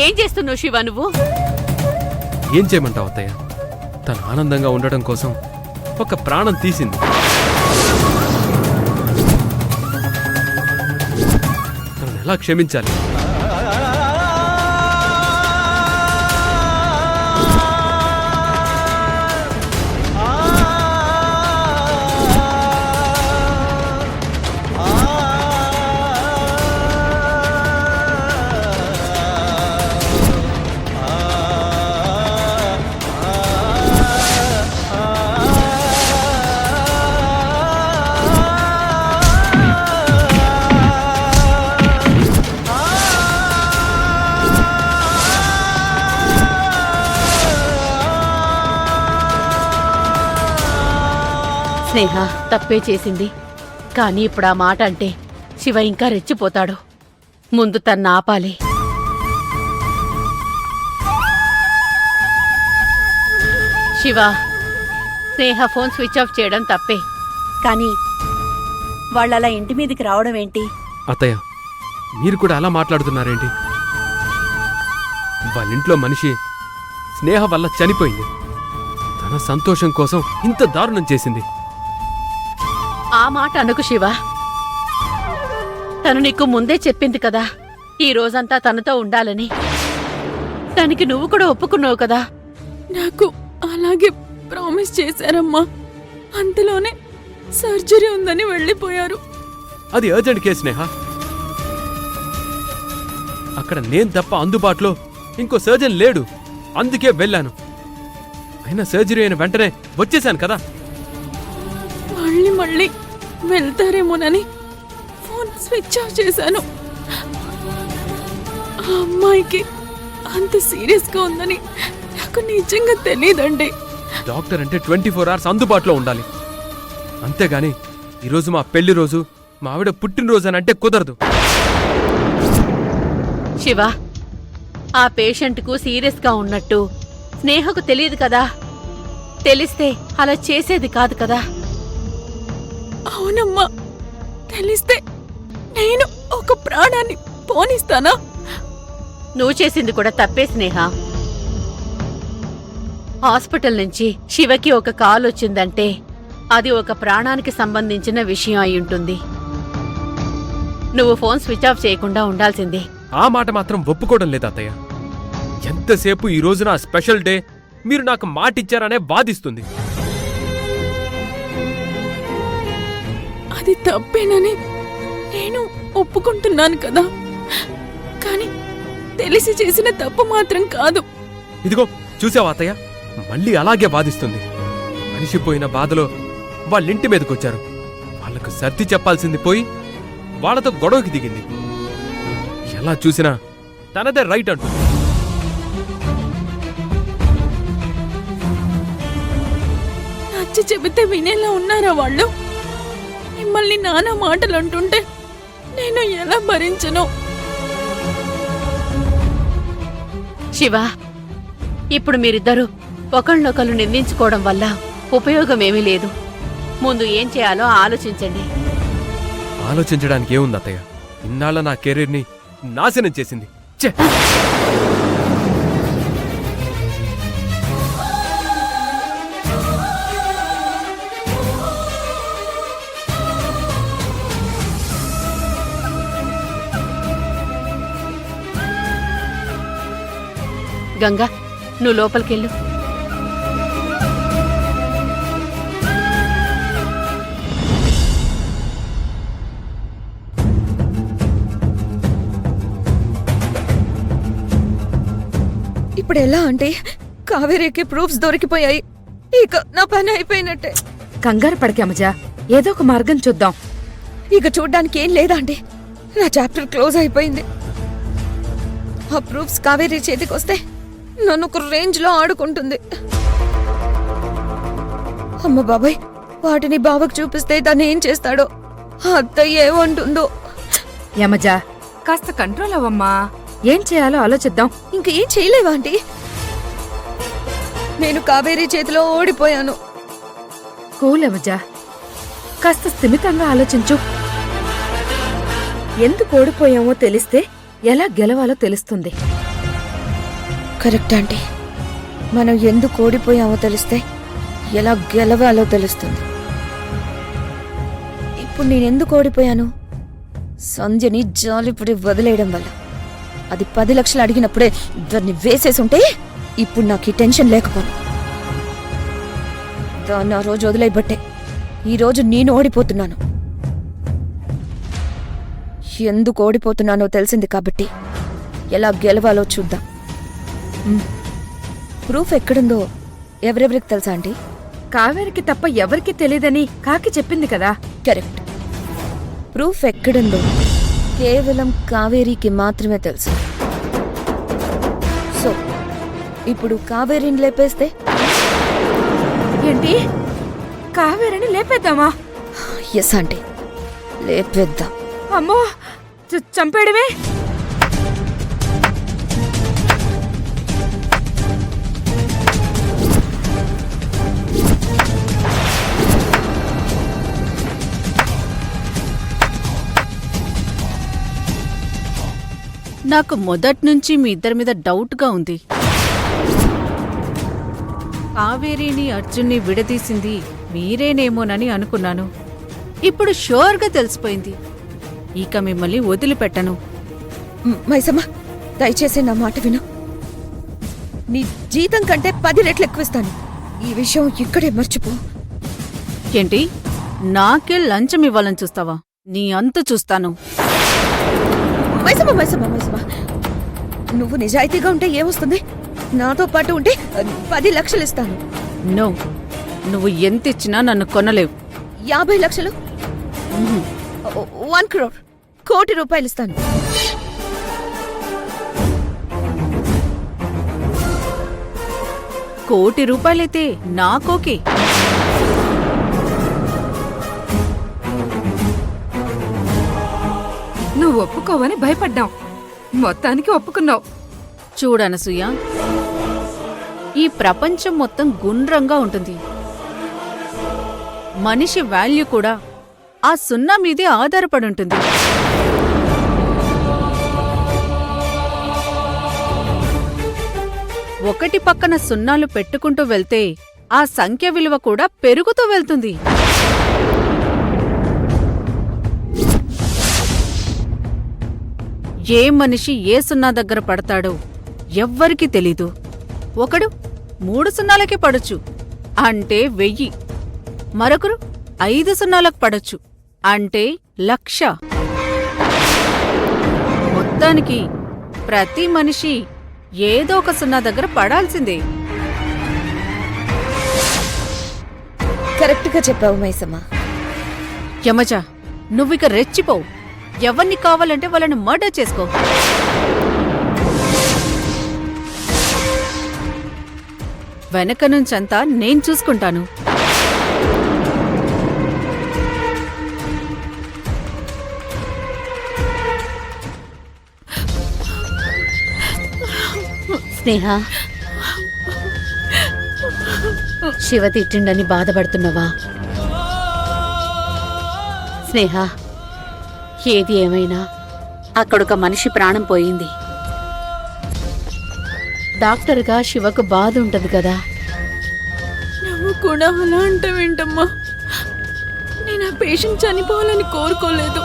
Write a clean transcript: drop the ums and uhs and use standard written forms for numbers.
ఏం చేస్తున్నావు శివ నువ్వు? ఏం చేయమంటావు అత్తయ్య? తను ఆనందంగా ఉండడం కోసం ఒక ప్రాణం తీసింది. తనను ఎలా క్షమించాలి? స్నేహ తప్పే చేసింది, కానీ ఇప్పుడు ఆ మాట అంటే శివ ఇంకా రెచ్చిపోతాడు. ముందు తన్ని ఆపాలి. శివ, స్నేహ ఫోన్ స్విచ్ ఆఫ్ చేయడం తప్పే, కానీ వాళ్ళలా ఇంటి మీదకి రావడం ఏంటి? అత్తయ్య, మీరు కూడా అలా మాట్లాడుతున్నారేంటి? వాళ్ళింట్లో మనిషి స్నేహ వల్ల చనిపోయింది. తన సంతోషం కోసం ఇంత దారుణం చేసింది. ఆ మాట అనకు శివ. తను నీకు ముందే చెప్పింది కదా ఈ రోజంతా తనతో ఉండాలని. దానికి నువ్వు కూడా ఒప్పుకున్నావు కదా. నాకు అలాగే ప్రామిస్ చేశారమ్మా. అంతలోనే సర్జరీ ఉందని వెళ్ళిపోయారు. అది అర్జెంట్ కేసు స్నేహ. అక్కడ నేను తప్ప అందుబాటులో ఇంకో సర్జన్ లేడు, అందుకే వెళ్ళాను. అయినా సర్జరీ అయిన వెంటనే వచ్చేశాను కదా. మళ్ళీ వెళ్తారేమోనని ఫోన్ స్విచ్ ఆఫ్ చేశాను. ఆ అమ్మాయికి అంత సీరియస్ గా ఉందని నాకు నిజంగా తెలియదండి. డాక్టర్ అంటే 24 hours అందుబాటులో ఉండాలి. అంతేగాని ఈరోజు మా పెళ్లి రోజు, మా ఆవిడ పుట్టినరోజు అని అంటే కుదరదు. శివ, ఆ పేషెంట్కు సీరియస్ గా ఉన్నట్టు స్నేహకు తెలియదు కదా. తెలిస్తే అలా చేసేది కాదు కదా. అవునమ్మా, తెలిస్తే నేను ఒక ప్రాణాన్ని పోనిస్తానా? నువ్వు చేసింది కూడా తప్పే స్నేహ. హాస్పిటల్ నుంచి శివకి ఒక కాల్ వచ్చిందంటే అది ఒక ప్రాణానికి సంబంధించిన విషయం అయి ఉంటుంది. నువ్వు ఫోన్ స్విచ్ ఆఫ్ చేయకుండా ఉండాల్సిందే. ఆ మాట మాత్రం ఒప్పుకోవడం లేదు అత్తయ్య. ఎంతసేపు ఈ రోజు నా స్పెషల్ డే, మీరు నాకు మాటిచ్చారనే బాధిస్తుంది. అది తప్పేనని నేను ఒప్పుకుంటున్నాను కదా, కానీ తెలిసి చేసిన తప్పు మాత్రం కాదు. ఇదిగో చూసావా అత్తయ్య, మళ్ళీ అలాగే బాధిస్తుంది. మనిషిపోయిన బాధలో వాళ్ళింటి మీదకొచ్చారు. వాళ్లకు సర్ది చెప్పాల్సింది పోయి వాళ్లతో గొడవకి దిగింది. ఎలా చూసినా తనదే రైట్ అంటుంది. నచ్చ చెబితే వినేలా ఉన్నారా వాళ్ళు? మిమ్మల్ని నానా మాటలు అంటుంటే నేను ఎలా భరించను? శివ, ఇప్పుడు మీరిద్దరూ ఒకళ్ళనొకళ్ళు నిందించుకోవడం వల్ల ఉపయోగమేమీ లేదు. ముందు ఏం చేయాలో ఆలోచించండి. ఆలోచించడానికి ఏముంది అత్తయ్య? ఇన్నాళ్ళ నా కెరీర్ని నాశనం చేసింది. ఛే! గంగా, నువ్వు లోపలికెళ్ళు. ఇప్పుడు ఎలా అంటే కావేరీకి ప్రూఫ్స్ దొరికిపోయాయి. ఇక నా పని అయిపోయినట్టే. కంగారు పడకే అమ్మజా, ఏదో ఒక మార్గం చూద్దాం. ఇక చూడ్డానికి ఏం లేదా అంటే నా చాప్టర్ క్లోజ్ అయిపోయింది. ఆ ప్రూఫ్స్ కావేరీ చేతికి వస్తే నన్ను ఒక రేంజ్ లో ఆడుకుంటుంది. అమ్మ బాబాయ్, వాటిని బావకు చూపిస్తే తను ఏం చేస్తాడో, అత్తయ్య ఏమంటుందో. యమజా, కాస్త కంట్రోల్ అవ్వమ్మా. ఏం చేయాలో ఆలోచిద్దాం. ఇంక ఏం చేయలేవా ఆంటీ? నేను కావేరీ చేతిలో ఓడిపోయాను. కూల్ యమజా, కాస్త స్థిమితంగా ఆలోచించు. ఎందుకు ఓడిపోయామో తెలిస్తే ఎలా గెలవాలో తెలుస్తుంది. Correct aunty. మనం ఎందుకు ఓడిపోయామో తెలిస్తే ఎలా గెలవాలో తెలుస్తుంది. ఇప్పుడు నేనెందుకు ఓడిపోయాను? సంధ్యని జాలిపడి వదిలేయడం వల్ల. అది 10 లక్షలు అడిగినప్పుడే దాన్ని వేసేసుంటే ఇప్పుడు నాకు ఈ టెన్షన్ లేకపోను. దాన్ని ఆ రోజు వదిలేయబట్టే ఈరోజు నేను ఓడిపోతున్నాను. ఎందుకు ఓడిపోతున్నానో తెలిసింది కాబట్టి ఎలా గెలవాలో చూద్దాం. ప్రూఫ్ ఎక్కడుందో ఎవరెవరికి తెలుసా ఆంటీ? కావేరికి తప్ప ఎవరికి తెలియదని కాకి చెప్పింది కదా. కరెక్ట్. ప్రూఫ్ ఎక్కడుందో కేవలం కావేరికి మాత్రమే తెలుసు. సో ఇప్పుడు కావేరిని లేపేస్తే ఏంటి, కావేరిని లేపేద్దామా? Yes aunty, లేపేద్దాం. అమ్మో, చంపేయడమే. నాకు మొదట్నుంచి మీ ఇద్దరి మీద డౌట్గా ఉంది. కావేరిని అర్జున్ని విడదీసింది మీరేనేమోనని అనుకున్నాను. ఇప్పుడు షూర్గా తెలిసిపోయింది. ఇక మిమ్మల్ని వదిలిపెట్టను. మైసమ్మ, దయచేసి నా మాట విను. నీ జీతం కంటే 10 రెట్లు ఎక్కువిస్తాను. ఈ విషయం ఇక్కడే మర్చిపో. ఏంటి, నాకే లంచం ఇవ్వాలని చూస్తావా? నీ అంతు చూస్తాను. మైసమ్మ మైసమ్మ మైసమ్మ, నువ్వు నిజాయితీగా ఉంటే ఏమొస్తుంది? నాతో పాటు ఉంటే 10 లక్షలు ఇస్తాను. నో, నువ్వు ఎంతిచ్చినా నన్ను కొనలేవు. 50 లక్షలు? 1 crore, 1 కోటి రూపాయలు ఇస్తాను. కోటి రూపాయలైతే నాకోకే. నువ్వు ఒప్పుకోవని భయపడ్డాం, మొత్తానికి ఒప్పుకున్నావు. చూడనసూయ, ఈ ప్రపంచం మొత్తం గుండ్రంగా ఉంటుంది. మనిషి వాల్యూ కూడా ఆ సున్నా మీదే ఆధారపడి ఉంటుంది. ఒకటి పక్కన సున్నాలు పెట్టుకుంటూ వెళ్తే ఆ సంఖ్య విలువ కూడా పెరుగుతూ వెళ్తుంది. ఏ మనిషి ఏ సున్నా దగ్గర పడతాడో ఎవ్వరికీ తెలీదు. ఒకడు 3 సున్నాలకే పడొచ్చు, అంటే 1000. మరొకరు 5 సున్నాలకు పడొచ్చు, అంటే 1,00,000. మొత్తానికి ప్రతి మనిషి ఏదో ఒక సున్నా దగ్గర పడాల్సిందే. కరెక్ట్గా చెప్పావు మైసమ్మ. యమజ, నువ్విక రెచ్చిపోవు. ఎవరిని కావాలంటే వాళ్ళని మర్డర్ చేసుకో. వెనక నుంచంతా నేను చూసుకుంటాను. స్నేహ, శివ తిట్టిండని బాధపడుతున్నావా? స్నేహ, ఏది ఏమైనా అక్కడొక మనిషి ప్రాణం పోయింది. డాక్టర్గా శివకు బాధ ఉంటది కదా. నువ్వు కూడా అలా అంటావేంటమ్మా? నేను ఆ పేషెంట్ చనిపోవాలని కోరుకోలేదు.